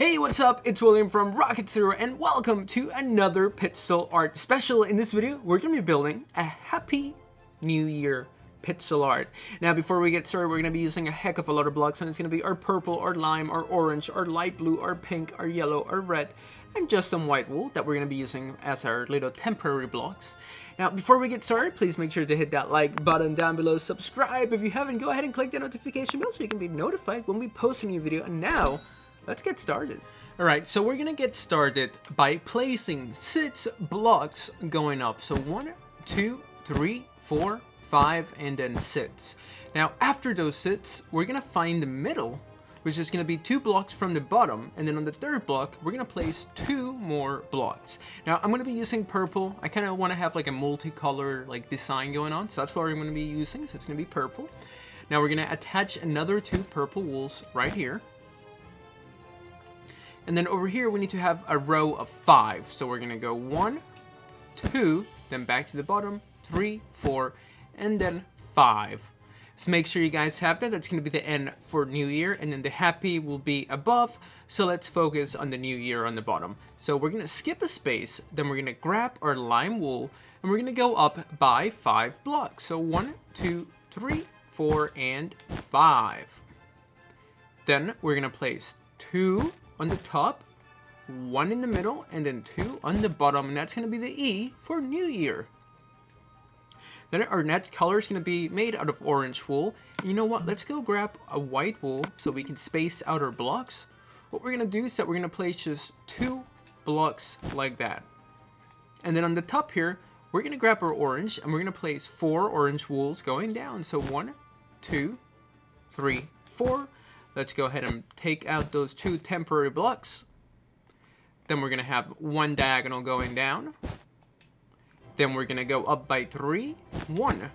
Hey, what's up? It's William from Rocket Zero, and welcome to another Pixel Art special. In this video, we're going to be building a Happy New Year pixel art. Now, before we get started, we're going to be using a heck of a lot of blocks, and it's going to be our purple, our lime, our orange, our light blue, our pink, our yellow, our red, and just some white wool that we're going to be using as our little temporary blocks. Now, before we get started, please make sure to hit that like button down below, subscribe if you haven't, go ahead and click the notification bell so you can be notified when we post a new video. And now, let's get started. Alright, so we're gonna get started by placing 6 blocks going up. So 1, 2, 3, 4, 5, and then 6. Now, after those 6, we're gonna find the middle, which is gonna be 2 blocks from the bottom, and then on the third block, we're gonna place 2 more blocks. Now, I'm gonna be using purple. I kinda wanna have like a multicolor like design going on, so that's what I'm gonna be using, so it's gonna be purple. Now, we're gonna attach another 2 purple wools right here. And then over here, we need to have a row of 5. So we're gonna go 1, 2, then back to the bottom, 3, 4, and then 5. So make sure you guys have that. That's gonna be the end for New Year, and then the happy will be above. So let's focus on the New Year on the bottom. So we're gonna skip a space, then we're gonna grab our lime wool, and we're gonna go up by 5 blocks. So 1, 2, 3, 4, and 5. Then we're gonna place 2 on the top, 1 in the middle, and then 2 on the bottom, and that's going to be the E for New Year. Then our next color is going to be made out of orange wool. And you know what? Let's go grab a white wool so we can space out our blocks. What we're going to do is that we're going to place just 2 blocks like that. And then on the top here, we're going to grab our orange, and we're going to place 4 orange wools going down. So 1, 2, 3, 4. Let's go ahead and take out those 2 temporary blocks. Then we're going to have 1 diagonal going down. Then we're going to go up by 3. 1,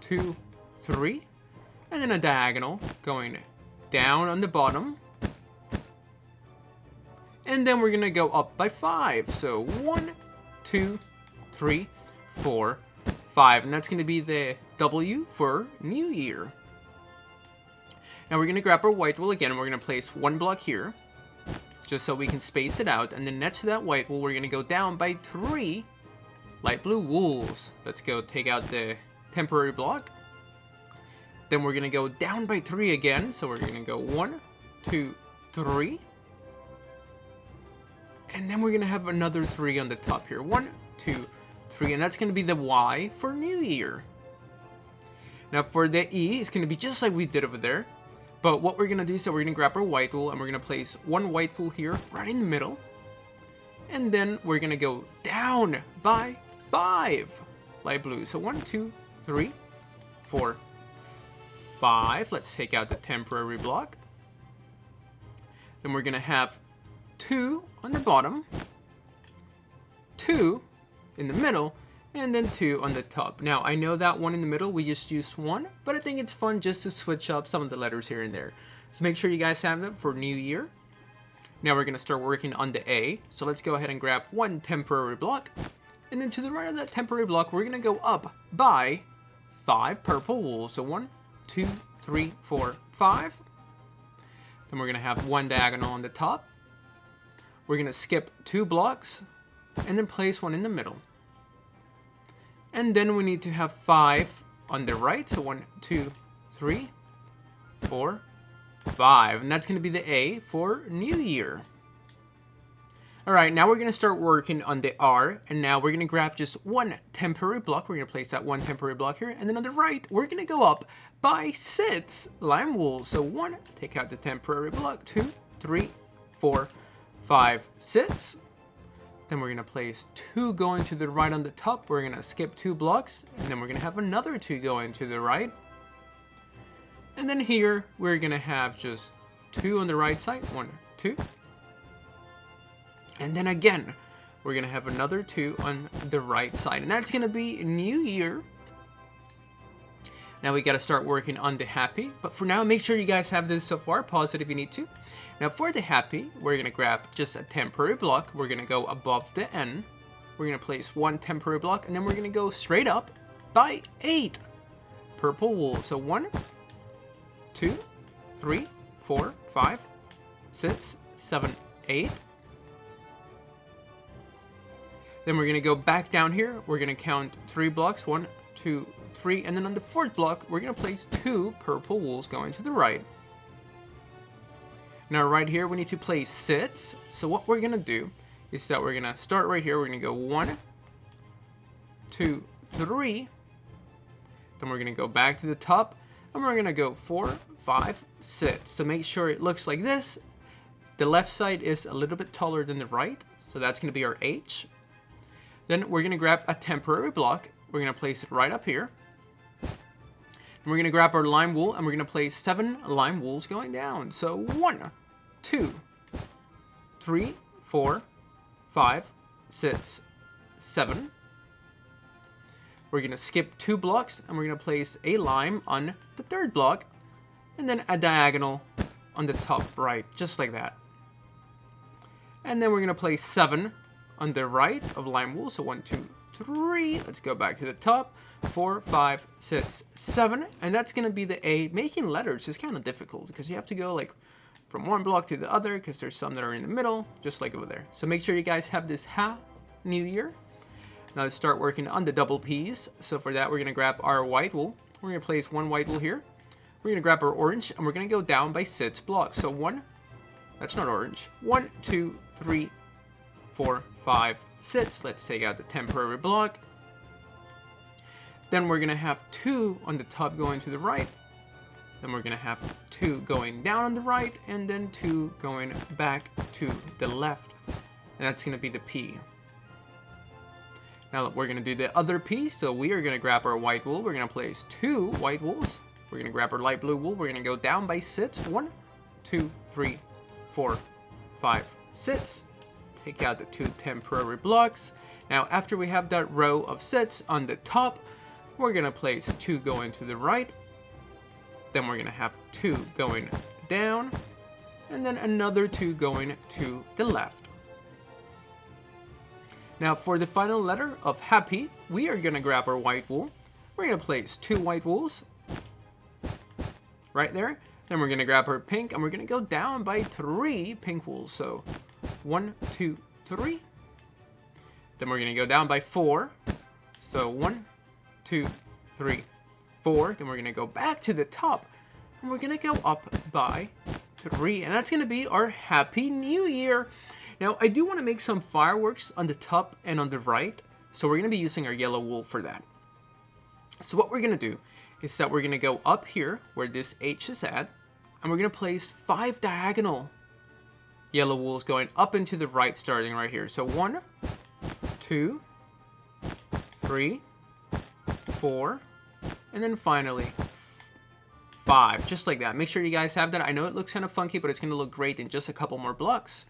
2, 3. And then a diagonal going down on the bottom. And then we're going to go up by 5. So 1, 2, 3, 4, 5. And that's going to be the W for New Year. Now we're going to grab our white wool again, and we're going to place 1 block here, just so we can space it out. And then next to that white wool, we're going to go down by 3 light blue wools. Let's go take out the temporary block. Then we're going to go down by 3 again, so we're going to go 1, 2, 3. And then we're going to have another 3 on the top here. 1, 2, 3, and that's going to be the Y for New Year. Now for the E, it's going to be just like we did over there. But what we're going to do is that we're going to grab our white wool, and we're going to place 1 white wool here right in the middle. And then we're going to go down by 5 light blue. So 1, 2, 3, 4, 5. Let's take out the temporary block. Then we're going to have 2 on the bottom, 2 in the middle, and then 2 on the top. Now, I know that 1 in the middle, we just used 1, but I think it's fun just to switch up some of the letters here and there. So make sure you guys have that for New Year. Now we're going to start working on the A. So let's go ahead and grab 1 temporary block. And then to the right of that temporary block, we're going to go up by 5 purple wool. So 1, 2, 3, 4, 5. Then we're going to have 1 diagonal on the top. We're going to skip 2 blocks and then place 1 in the middle. And then we need to have 5 on the right. So 1, 2, 3, 4, 5. And that's going to be the A for New Year. Alright, now we're going to start working on the R. And now we're going to grab just 1 temporary block. We're going to place that 1 temporary block here. And then on the right, we're going to go up by 6 lime wool. So 1, take out the temporary block. 2, 3, 4, 5, 6. Then we're going to place 2 going to the right on the top. We're going to skip 2 blocks. And then we're going to have another 2 going to the right. And then here, we're going to have just 2 on the right side. 1, 2. And then again, we're going to have another 2 on the right side. And that's going to be New Year. Now we got to start working on the happy. But for now, make sure you guys have this so far. Pause it if you need to. Now for the happy, we're going to grab just a temporary block. We're going to go above the N. We're going to place 1 temporary block. And then we're going to go straight up by 8 purple wool. So 1, 2, 3, 4, 5, 6, 7, 8. Then we're going to go back down here. We're going to count 3 blocks. 1, 2, 3. And then on the 4th block, we're going to place 2 purple wools going to the right. Now right here, we need to place sits. So what we're going to do is that we're going to start right here. We're going to go 1, 2, 3. Then we're going to go back to the top. And we're going to go 4, 5, 6. So make sure it looks like this. The left side is a little bit taller than the right. So that's going to be our H. Then we're going to grab a temporary block. We're going to place it right up here. And we're going to grab our lime wool and we're going to place 7 lime wools going down. So 1, 2, 3, 4, 5, 6, 7. We're going to skip 2 blocks and we're going to place a lime on the 3rd block. And then a diagonal on the top right, just like that. And then we're going to place 7 on the right of lime wool. So 1, 2, 3. Let's go back to the top. 4, 5, 6, 7. And that's going to be the A. Making letters is kind of difficult because you have to go like from one block to the other because there's some that are in the middle, just like over there. So make sure you guys have this Ha New Year. Now let's start working on the double P's. So for that, we're going to grab our white wool. We're going to place 1 white wool here. We're going to grab our orange and we're going to go down by 6 blocks. So 1, that's not orange. 1, 2, 3, 4, 5, 6. Let's take out the temporary block. Then we're going to have 2 on the top going to the right. Then we're going to have 2 going down on the right. And then 2 going back to the left. And that's going to be the P. Now we're going to do the other P. So we are going to grab our white wool. We're going to place 2 white wools. We're going to grab our light blue wool. We're going to go down by 6. 1, 2, 3, 4, 5, 6. Take out the 2 temporary blocks. Now after we have that row of 6 on the top, we're going to place 2 going to the right. Then we're going to have 2 going down. And then another 2 going to the left. Now for the final letter of happy, we are going to grab our white wool. We're going to place 2 white wools right there. Then we're going to grab our pink and we're going to go down by 3 pink wools. So 1, 2, 3. Then we're going to go down by 4. So 1, 2, 3, 4. Then we're going to go back to the top and we're going to go up by 3. And that's going to be our Happy New Year. Now I do want to make some fireworks on the top and on the right. So we're going to be using our yellow wool for that. So what we're going to do is that we're going to go up here where this H is at. And we're going to place 5 diagonal yellow wools going up into the right starting right here. So 1, 2, 3, 4, and then finally 5, just like that. Make sure you guys have that. I know it looks kind of funky, but it's going to look great in just a couple more blocks.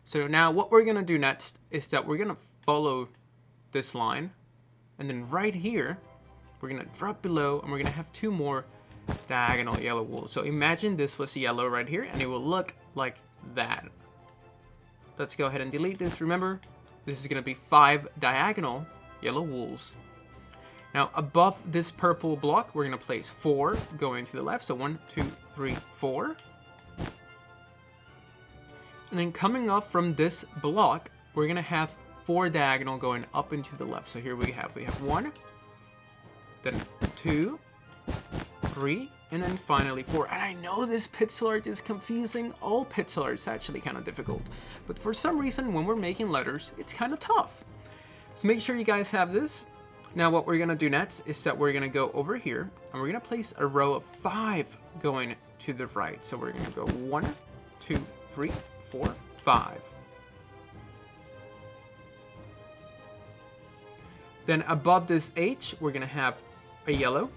So now what we're going to do next is that we're going to follow this line. And then right here, we're going to drop below and we're going to have 2 more diagonal yellow wool. So imagine this was yellow right here and it will look like that. Let's go ahead and delete this. Remember, this is going to be 5 diagonal yellow wools. Now above this purple block, we're going to place 4 going to the left. So 1, 2, 3, 4. And then coming up from this block, we're going to have 4 diagonal going up into the left. So here we have 1, then 2, 3, and then finally 4. And I know this pixel art is confusing. All pixel art is actually kind of difficult. But for some reason, when we're making letters, it's kind of tough. So make sure you guys have this. Now what we're going to do next is that we're going to go over here and we're going to place a row of 5 going to the right. So we're going to go 1, 2, 3, 4, 5. Then above this H, we're going to have a yellow.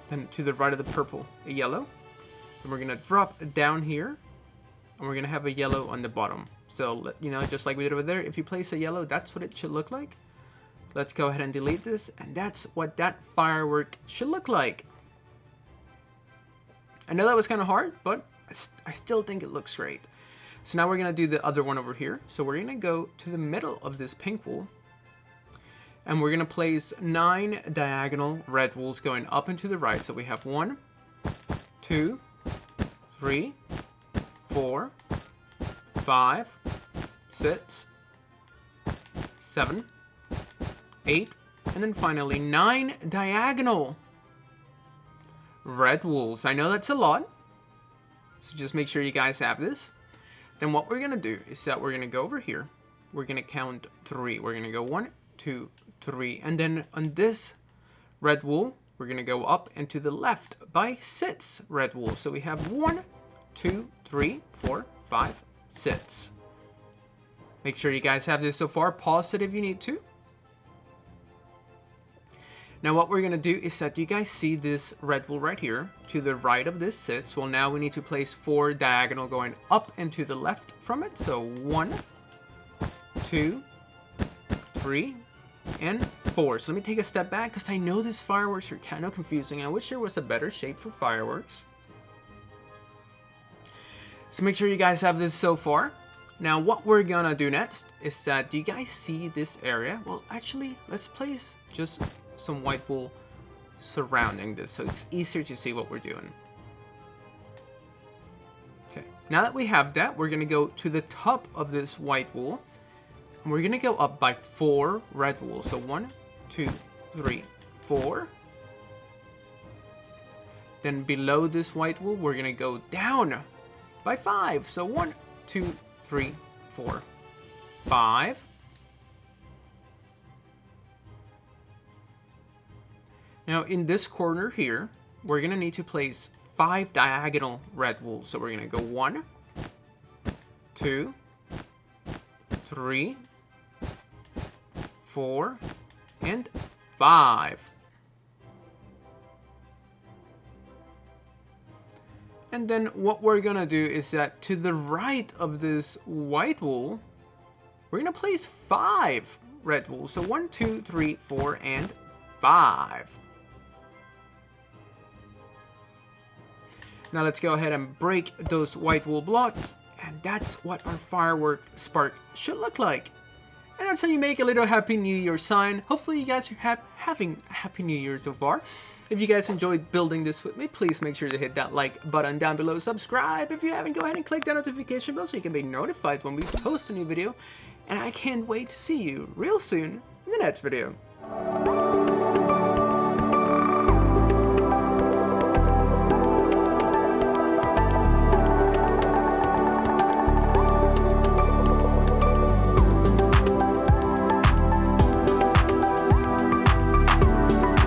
Then to the right of the purple, a yellow. Then we're going to drop down here. And we're going to have a yellow on the bottom. So, you know, just like we did over there, if you place a yellow, that's what it should look like. Let's go ahead and delete this. And that's what that firework should look like. I know that was kind of hard, but I still think it looks great. So now we're going to do the other one over here. So we're going to go to the middle of this pink wool. And we're going to place 9 diagonal red wools going up and to the right. So we have 1, 2, 3, 4, 5, 6, 7, 8, and then finally 9 diagonal red wools. I know that's a lot, so just make sure you guys have this. Then what we're gonna do is that we're gonna go over here. We're gonna count 3. We're gonna go 1, 2, 3, and then on this red wool, we're gonna go up and to the left by 6 red wool. So we have 1, 2, 3, 4, 5, 6. Make sure you guys have this so far. Pause it if you need to. Now what we're gonna do is that you guys see this red wool right here to the right of this 6. Well, now we need to place 4 diagonal going up and to the left from it. So 1, 2, 3, and 4. So let me take a step back because I know these fireworks are kind of confusing. I wish there was a better shape for fireworks. So make sure you guys have this so far. Now what we're gonna do next is that, do you guys see this area? Well, actually, let's place just some white wool surrounding this so it's easier to see what we're doing. Okay, now that we have that, we're gonna go to the top of this white wool and we're gonna go up by 4 red wool. So 1, 2, 3, 4. Then below this white wool, we're gonna go down by 5. So 1, 2, 3, 4, 5. Now in this corner here, we're gonna need to place 5 diagonal red wool. So we're gonna go 1, 2, 3, 4, and 5. And then what we're gonna do is that to the right of this white wool, we're gonna place 5 red wool. So 1, 2, 3, 4, and 5. Now let's go ahead and break those white wool blocks, and that's what our firework spark should look like. And that's how you make a little Happy New Year sign. Hopefully you guys are having a Happy New Year so far. If you guys enjoyed building this with me, please make sure to hit that like button down below. Subscribe if you haven't. Go ahead and click that notification bell so you can be notified when we post a new video. And I can't wait to see you real soon in the next video.